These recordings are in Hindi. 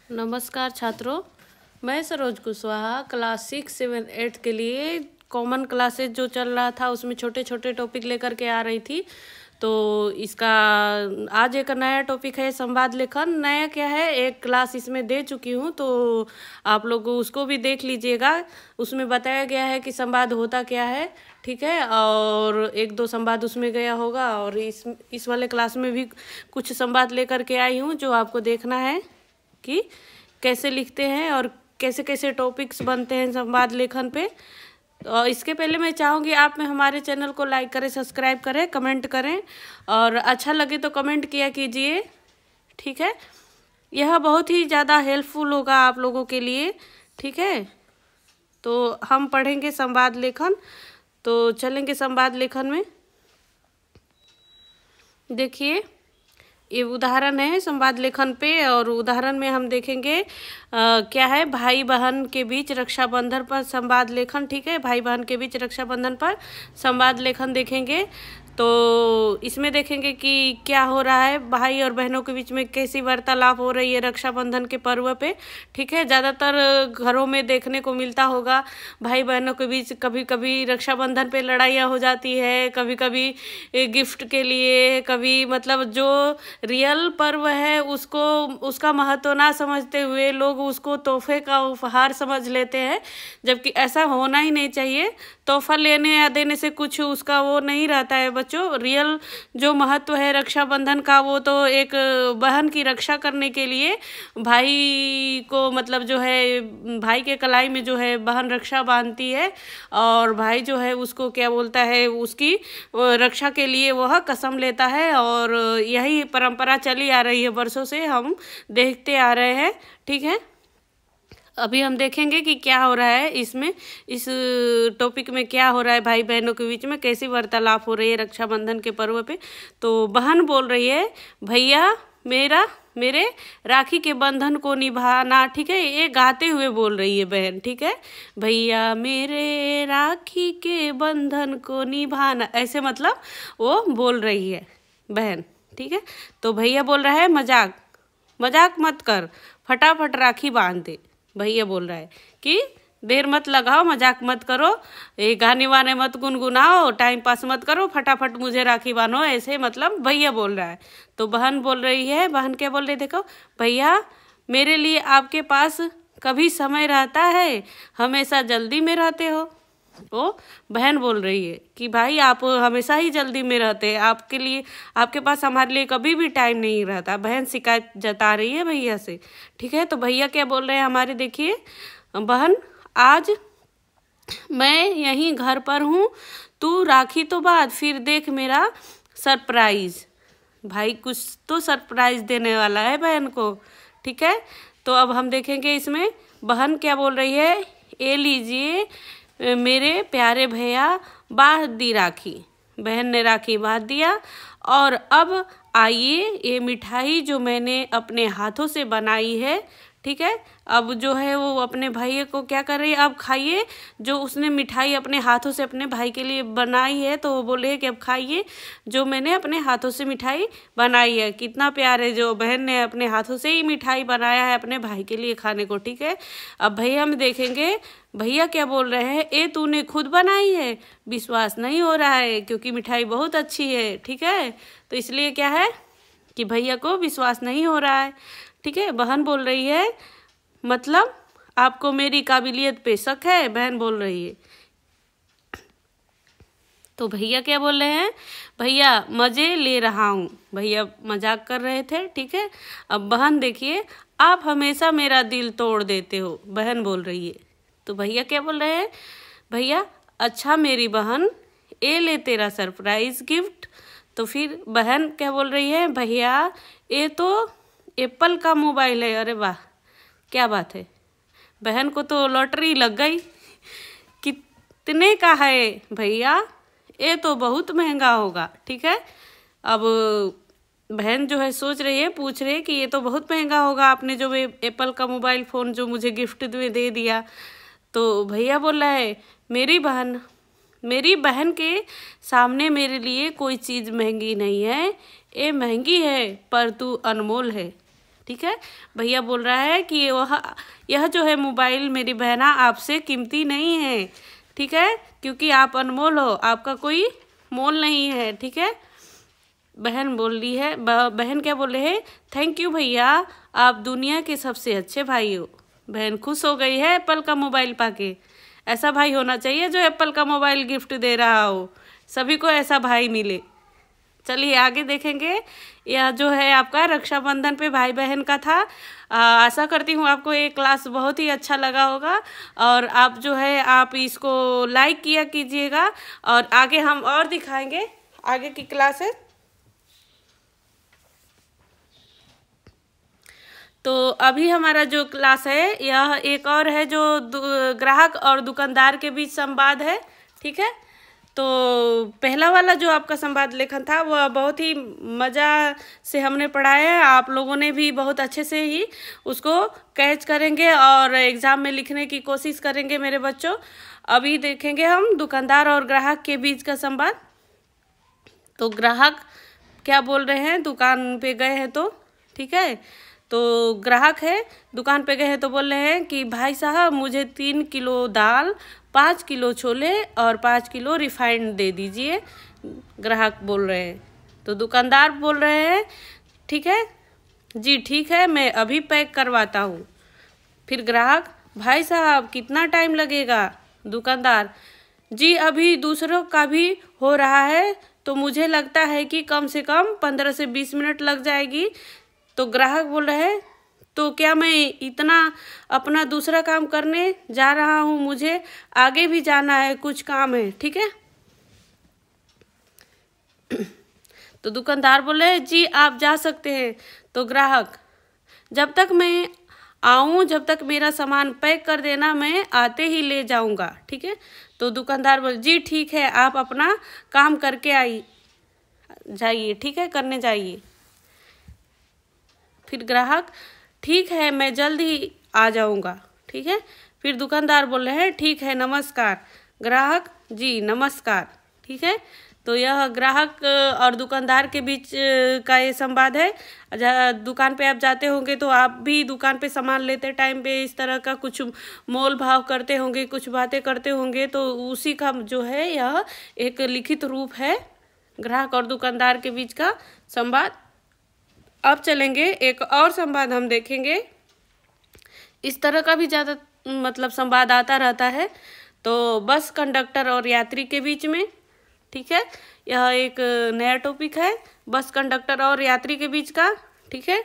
नमस्कार छात्रों, मैं सरोज कुशवाहा क्लास 6, 7, 8 के लिए कॉमन क्लासेज जो चल रहा था उसमें छोटे छोटे टॉपिक लेकर के आ रही थी। तो इसका आज एक नया टॉपिक है संवाद लेखन। नया क्या है, एक क्लास इसमें दे चुकी हूँ, तो आप लोग उसको भी देख लीजिएगा। उसमें बताया गया है कि संवाद होता क्या है, ठीक है। और एक दो संवाद उसमें गया होगा, और इस वाले क्लास में भी कुछ संवाद लेकर के आई हूँ जो आपको देखना है कि कैसे लिखते हैं और कैसे कैसे टॉपिक्स बनते हैं संवाद लेखन पे। और इसके पहले मैं चाहूँगी आप में हमारे चैनल को लाइक करें, सब्सक्राइब करें, कमेंट करें, और अच्छा लगे तो कमेंट किया कीजिए, ठीक है। यह बहुत ही ज़्यादा हेल्पफुल होगा आप लोगों के लिए, ठीक है। तो हम पढ़ेंगे संवाद लेखन, तो चलेंगे संवाद लेखन में। देखिए, ये उदाहरण है संवाद लेखन पे, और उदाहरण में हम देखेंगे क्या है, भाई बहन के बीच रक्षाबंधन पर संवाद लेखन, ठीक है। भाई बहन के बीच रक्षाबंधन पर संवाद लेखन देखेंगे। तो इसमें देखेंगे कि क्या हो रहा है, भाई और बहनों के बीच में कैसी वार्तालाप हो रही है रक्षाबंधन के पर्व पे, ठीक है। ज़्यादातर घरों में देखने को मिलता होगा भाई बहनों के बीच कभी कभी रक्षाबंधन पे लड़ाइयाँ हो जाती है, कभी कभी गिफ्ट के लिए, कभी मतलब जो रियल पर्व है उसको उसका महत्व ना समझते हुए लोग उसको तोहफे का उपहार समझ लेते हैं, जबकि ऐसा होना ही नहीं चाहिए। तोहफा लेने या देने से कुछ उसका वो नहीं रहता है बच्चों। रियल जो महत्व है रक्षाबंधन का, वो तो एक बहन की रक्षा करने के लिए भाई को मतलब जो है भाई के कलाई में जो है बहन रक्षा बांधती है, और भाई जो है उसको क्या बोलता है, उसकी रक्षा के लिए वह कसम लेता है। और यही परंपरा चली आ रही है, वर्षों से हम देखते आ रहे हैं, ठीक है। अभी हम देखेंगे कि क्या हो रहा है इसमें, इस टॉपिक में क्या हो रहा है, भाई बहनों के बीच में कैसी वार्तालाप हो रही है रक्षाबंधन के पर्व पे। तो बहन बोल रही है, भैया मेरे राखी के बंधन को निभाना, ठीक है। ये गाते हुए बोल रही है बहन, ठीक है। भैया मेरे राखी के बंधन को निभाना, ऐसे मतलब वो बोल रही है बहन, ठीक है। तो भैया बोल रहा है, मजाक मत कर, फटाफट राखी बांध दे। भैया बोल रहा है कि देर मत लगाओ, मजाक मत करो, ये गाने वाने मत गुनगुनाओ, टाइम पास मत करो, फटाफट मुझे राखी बांधो, ऐसे मतलब भैया बोल रहा है। तो बहन बोल रही है, बहन क्या बोल रही है, देखो, भैया मेरे लिए आपके पास कभी समय रहता है, हमेशा जल्दी में रहते हो। ओ बहन बोल रही है कि भाई आप हमेशा ही जल्दी में रहते हैं, आपके लिए आपके पास हमारे लिए कभी भी टाइम नहीं रहता। बहन शिकायत जता रही है भैया से, ठीक है। तो भैया क्या बोल रहे हैं हमारे, देखिए, बहन आज मैं यहीं घर पर हूँ, तू राखी तो बांध, फिर देख मेरा सरप्राइज। भाई कुछ तो सरप्राइज देने वाला है बहन को, ठीक है। तो अब हम देखेंगे इसमें बहन क्या बोल रही है, ये लीजिए मेरे प्यारे भैया, बांध दी राखी। बहन ने राखी बांध दिया, और अब आइए ये मिठाई जो मैंने अपने हाथों से बनाई है, ठीक है। अब जो है वो अपने भाई को क्या कर रही है, अब खाइए जो उसने मिठाई अपने हाथों से अपने भाई के लिए बनाई है। तो वो बोले कि अब खाइए जो मैंने अपने हाथों से मिठाई बनाई है। कितना प्यार है, जो बहन ने अपने हाथों से ही मिठाई बनाया है अपने भाई के लिए खाने को, ठीक है। अब भैया हम देखेंगे भैया क्या बोल रहे हैं, ए तूने खुद बनाई है, विश्वास नहीं हो रहा है क्योंकि मिठाई बहुत अच्छी है, ठीक है। तो इसलिए क्या है कि भैया को विश्वास नहीं हो रहा है, ठीक है। बहन बोल रही है, मतलब आपको मेरी काबिलियत पे शक है, बहन बोल रही है। तो भैया क्या बोल रहे हैं, भैया मजे ले रहा हूँ, भैया मजाक कर रहे थे, ठीक है। अब बहन देखिए, आप हमेशा मेरा दिल तोड़ देते हो, बहन बोल रही है। तो भैया क्या बोल रहे हैं, भैया अच्छा मेरी बहन, ये ले तेरा सरप्राइज गिफ्ट। तो फिर बहन क्या बोल रही है, भैया ये तो एप्पल का मोबाइल है। अरे वाह, क्या बात है, बहन को तो लॉटरी लग गई। कितने का है भैया, ये तो बहुत महंगा होगा, ठीक है। अब बहन जो है सोच रही है, पूछ रही है कि ये तो बहुत महंगा होगा, आपने जो एप्पल का मोबाइल फ़ोन जो मुझे गिफ्ट में दे दिया। तो भैया बोल रहा है, मेरी बहन के सामने मेरे लिए कोई चीज़ महंगी नहीं है, ये महंगी है पर तू अनमोल है। ठीक है। भैया बोल रहा है कि यह जो है मोबाइल मेरी बहना आपसे कीमती नहीं है, ठीक है, क्योंकि आप अनमोल हो, आपका कोई मोल नहीं है, ठीक है। बहन बोल रही है, बहन क्या बोल रहे हैं, थैंक यू भैया, आप दुनिया के सबसे अच्छे भाई हो। बहन खुश हो गई है एप्पल का मोबाइल पाके। ऐसा भाई होना चाहिए जो एप्पल का मोबाइल गिफ्ट दे रहा हो, सभी को ऐसा भाई मिले। चलिए आगे देखेंगे। यह जो है आपका रक्षाबंधन पे भाई बहन का था। आशा करती हूँ आपको ये क्लास बहुत ही अच्छा लगा होगा, और आप जो है आप इसको लाइक किया कीजिएगा, और आगे हम और दिखाएंगे आगे की क्लासेस। तो अभी हमारा जो क्लास है यह एक और है जो ग्राहक और दुकानदार के बीच संवाद है, ठीक है। तो पहला वाला जो आपका संवाद लेखन था वह बहुत ही मज़ा से हमने पढ़ाया है, आप लोगों ने भी बहुत अच्छे से ही उसको कैच करेंगे और एग्ज़ाम में लिखने की कोशिश करेंगे मेरे बच्चों। अभी देखेंगे हम दुकानदार और ग्राहक के बीच का संवाद। तो ग्राहक क्या बोल रहे हैं, दुकान पे गए हैं तो, ठीक है। तो ग्राहक है, दुकान पे गए हैं तो बोल रहे हैं कि भाई साहब मुझे 3 किलो दाल, 5 किलो छोले और 5 किलो रिफाइंड दे दीजिए, ग्राहक बोल रहे हैं। तो दुकानदार बोल रहे हैं ठीक है जी, ठीक है, मैं अभी पैक करवाता हूँ। फिर ग्राहक, भाई साहब कितना टाइम लगेगा? दुकानदार, जी अभी दूसरों का भी हो रहा है तो मुझे लगता है कि कम से कम 15 से 20 मिनट लग जाएगी। तो ग्राहक बोल रहे हैं तो क्या मैं इतना अपना दूसरा काम करने जा रहा हूँ, मुझे आगे भी जाना है, कुछ काम है, ठीक है। तो दुकानदार बोले जी आप जा सकते हैं। तो ग्राहक, जब तक मैं आऊँ, जब तक मेरा सामान पैक कर देना, मैं आते ही ले जाऊँगा, ठीक है। तो दुकानदार बोले जी ठीक है, आप अपना काम करके जाइए, ठीक है, करने जाइए। फिर ग्राहक, ठीक है मैं जल्द ही आ जाऊँगा, ठीक है। फिर दुकानदार बोल रहे हैं ठीक है नमस्कार। ग्राहक, जी नमस्कार, ठीक है। तो यह ग्राहक और दुकानदार के बीच का ये संवाद है। दुकान पे आप जाते होंगे तो आप भी दुकान पे सामान लेते टाइम पे इस तरह का कुछ मोल भाव करते होंगे, कुछ बातें करते होंगे, तो उसी का जो है यह एक लिखित रूप है ग्राहक और दुकानदार के बीच का संवाद। अब चलेंगे एक और संवाद हम देखेंगे। इस तरह का भी ज़्यादा मतलब संवाद आता रहता है। तो बस कंडक्टर और यात्री के बीच में, ठीक है, यह एक नया टॉपिक है, बस कंडक्टर और यात्री के बीच का, ठीक है।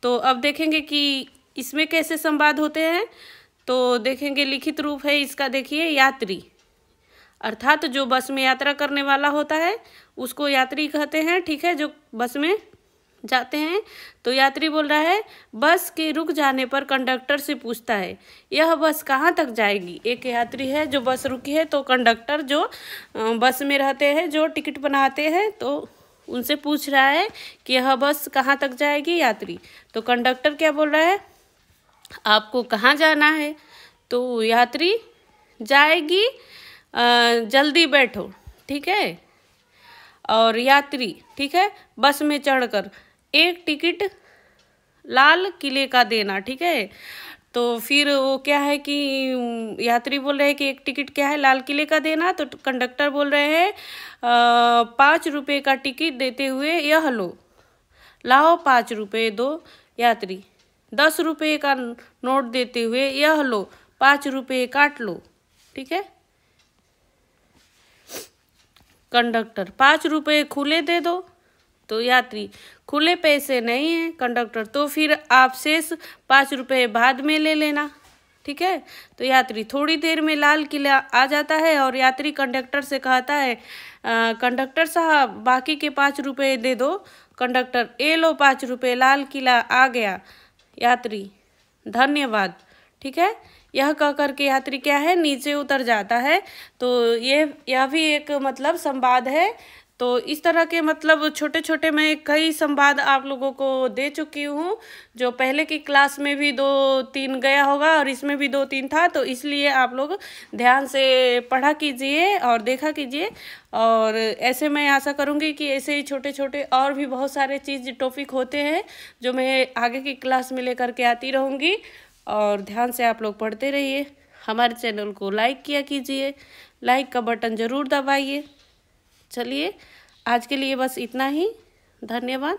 तो अब देखेंगे कि इसमें कैसे संवाद होते हैं। तो देखेंगे लिखित रूप है इसका, देखिए, यात्री अर्थात जो बस में यात्रा करने वाला होता है उसको यात्री कहते हैं, ठीक है, जो बस में जाते हैं। तो यात्री बोल रहा है, बस के रुक जाने पर कंडक्टर से पूछता है यह बस कहाँ तक जाएगी। एक यात्री है जो बस रुकी है, तो कंडक्टर जो बस में रहते हैं, जो टिकट बनाते हैं, तो उनसे पूछ रहा है कि यह बस कहाँ तक जाएगी, यात्री। तो कंडक्टर क्या बोल रहा है, आपको कहाँ जाना है। तो यात्री, जाएगी, जल्दी बैठो, ठीक है। और यात्री, ठीक है, बस में चढ़कर एक टिकट लाल किले का देना, ठीक है। तो फिर वो क्या है कि यात्री बोल रहे हैं कि एक टिकट क्या है, लाल किले का देना। तो कंडक्टर बोल रहे हैं 5 रुपये का टिकट देते हुए यह लो, लाओ 5 रुपये दो। यात्री, 10 रुपये का नोट देते हुए यह लो, 5 रुपये काट लो, ठीक है। कंडक्टर, 5 रुपये खुले दे दो। तो यात्री, खुले पैसे नहीं हैं। कंडक्टर, तो फिर आप शेष 5 रुपये बाद में ले लेना, ठीक है। तो यात्री, थोड़ी देर में लाल किला आ जाता है और यात्री कंडक्टर से कहता है कंडक्टर साहब बाकी के 5 रुपये दे दो। कंडक्टर, ये लो 5 रुपये, लाल किला आ गया। यात्री, धन्यवाद, ठीक है। यह कह करके यात्री क्या है, नीचे उतर जाता है। तो यह भी एक मतलब संवाद है तो इस तरह के मतलब छोटे छोटे मैं कई संवाद आप लोगों को दे चुकी हूँ, जो पहले की क्लास में भी 2-3 गया होगा और इसमें भी 2-3 था। तो इसलिए आप लोग ध्यान से पढ़ा कीजिए और देखा कीजिए। और ऐसे मैं आशा करूँगी कि ऐसे ही छोटे छोटे और भी बहुत सारे चीज़ टॉपिक होते हैं जो मैं आगे की क्लास में लेकर के आती रहूँगी। और ध्यान से आप लोग पढ़ते रहिए। हमारे चैनल को लाइक किया कीजिए, लाइक का बटन ज़रूर दबाइए। चलिए आज के लिए बस इतना ही। धन्यवाद।